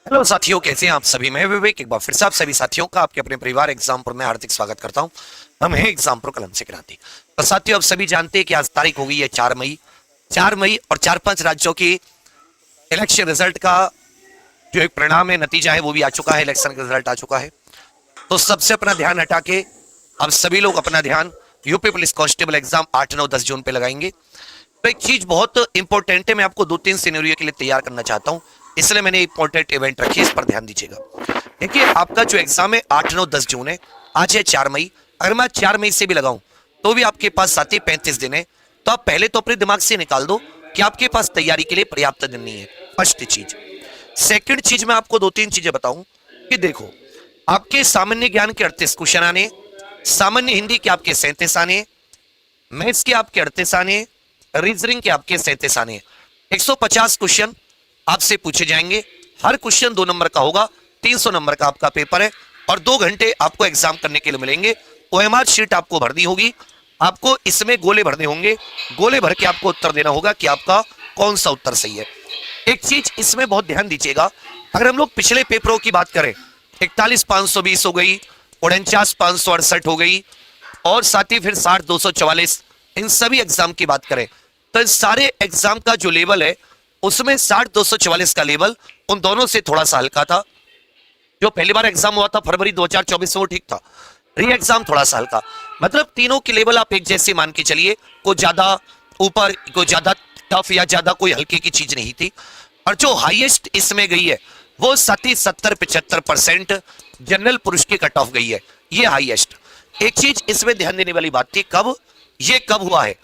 Hello साथियों, कैसे हैं आप सभी। मैं विवेक एक बार फिर से आप सभी साथियों का आपके अपने परिवार एग्जामपुर में हार्दिक स्वागत करता हूं। हम हैं एग्जामपुर कलम से क्रांति। तो साथियों, आप सभी जानते हैं कि आज तारीख हो गई है 4 मई। 4 मई और 4-5 राज्यों की इलेक्शन रिजल्ट का जो एक परिणाम है, नतीजा है, वो भी आ चुका है। इलेक्शन का रिजल्ट आ चुका है। तो सबसे अपना ध्यान हटा के अब सभी लोग अपना ध्यान यूपी पुलिस कांस्टेबल एग्जाम 8, 9, 10 जून पे लगाएंगे। तो एक चीज बहुत इंपॉर्टेंट है, मैं आपको 2-3 सिनेरियो के लिए तैयार करना चाहता हूं, इसलिए मैंने इंपॉर्टेंट इवेंट रखी है, इस पर ध्यान दीजिएगा। देखिए, आपका जो एग्जाम है 8, 9, 10 जून है। आज है 4 मई। अगर मैं 4 मई से भी लगाऊं तो भी आपके पास साथ ही 35 दिन है। तो आप पहले तो अपने दिमाग से निकाल दो कि आपके पास तैयारी के लिए पर्याप्त दिन नहीं है। फर्स्ट चीज। सेकंड चीज, मैं आपको 2-3 चीजें बताऊं कि देखो, आपके सामान्य ज्ञान के 38 क्वेश्चन आने, सामान्य हिंदी के आपके 37 आने, मैथ्स के आपके 38 आने, रीजनिंग के आपके 37 आने। 150 क्वेश्चन आपसे पूछे जाएंगे। हर क्वेश्चन 2 नंबर का होगा। 300 नंबर का आपका पेपर है और 2 घंटे आपको एग्जाम करने के लिए मिलेंगे। ओएमआर शीट आपको भरनी होगी। आपको इसमें गोले भरने होंगे। गोले भर के आपको उत्तर देना होगा कि आपका कौन सा उत्तर सही है। एक चीज इसमें बहुत ध्यान दीजिएगा, अगर हम लोग पिछले पेपरों की बात करें, 41,520 हो गई, 49,568 हो गई और साथ ही फिर 60,244, इन सभी एग्जाम की बात करें तो इन सारे एग्जाम का जो लेवल है उसमें 60,244 का लेवल उन दोनों से थोड़ा सा हल्का था। जो पहली बार एग्जाम हुआ था फरवरी 2024 में, वो ठीक था। री एग्जाम थोड़ा सा हल्का। मतलब तीनों की लेवल आप एक जैसे मान के चलिए, कोई ज्यादा ऊपर, कोई ज्यादा टफ या ज्यादा कोई हल्के की चीज नहीं थी। और जो हाईएस्ट इसमें गई है वो 70-75% जनरल पुरुष की कट ऑफ गई है, ये हाईएस्ट। एक चीज इसमें ध्यान देने वाली बात थी, कब ये कब हुआ है,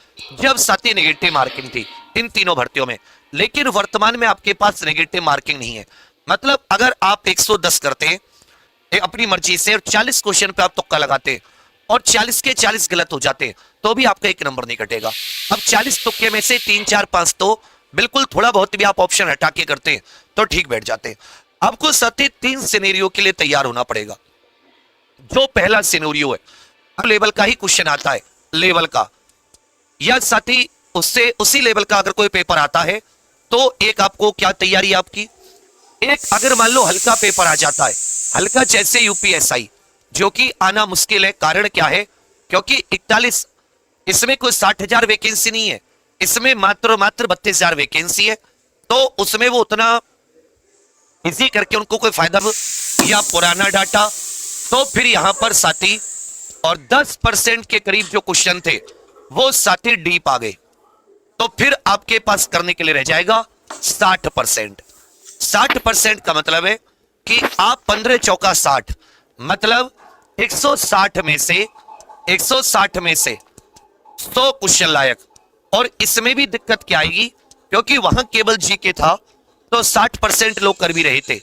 जब साथी नेगेटिव मार्किंग थी इन तीनों भर्तियों में। लेकिन वर्तमान में आपके पास नेगेटिव मार्किंग नहीं है। मतलब अगर आप 110 करते हैं अपनी मर्जी से और 40 क्वेश्चन पे आप तुक्का लगाते हैं और 40 के 40 गलत हो जाते हैं तो भी आपका 1 नंबर नहीं कटेगा। अब 40 तुक्के में से 3, 4, 5 तो बिल्कुल थोड़ा बहुत भी आप ऑप्शन हटा के करते हैं तो ठीक बैठ जाते हैं। आपको सतत 3 सिनेरियो के लिए तैयार होना पड़ेगा। जो पहला सिनेरियो है, लेवल का ही क्वेश्चन आता है, लेवल का, या साथ ही उससे उसी लेवल का अगर कोई पेपर आता है तो एक आपको क्या तैयारी है आपकी। एक अगर मान लो हल्का पेपर आ जाता है, हल्का जैसे यूपीएसआई, जो कि आना मुश्किल है। कारण क्या है, क्योंकि 41, इसमें कोई 60,000 वैकेंसी नहीं है, इसमें मात्र 32,000 वैकेंसी है। तो उसमें वो उतना इजी करके उनको कोई फायदा, या पुराना डाटा, तो फिर यहां पर साथी और 10% के करीब जो क्वेश्चन थे वो साथी डीप आ गए। तो फिर आपके पास करने के लिए रह जाएगा 60%। 60% का मतलब है कि आप 15 चौका 60, मतलब 160 में से 100 क्वेश्चन लायक। और इसमें भी दिक्कत क्या आएगी, क्योंकि वहां केवल जीके था तो 60% लोग कर भी रहे थे,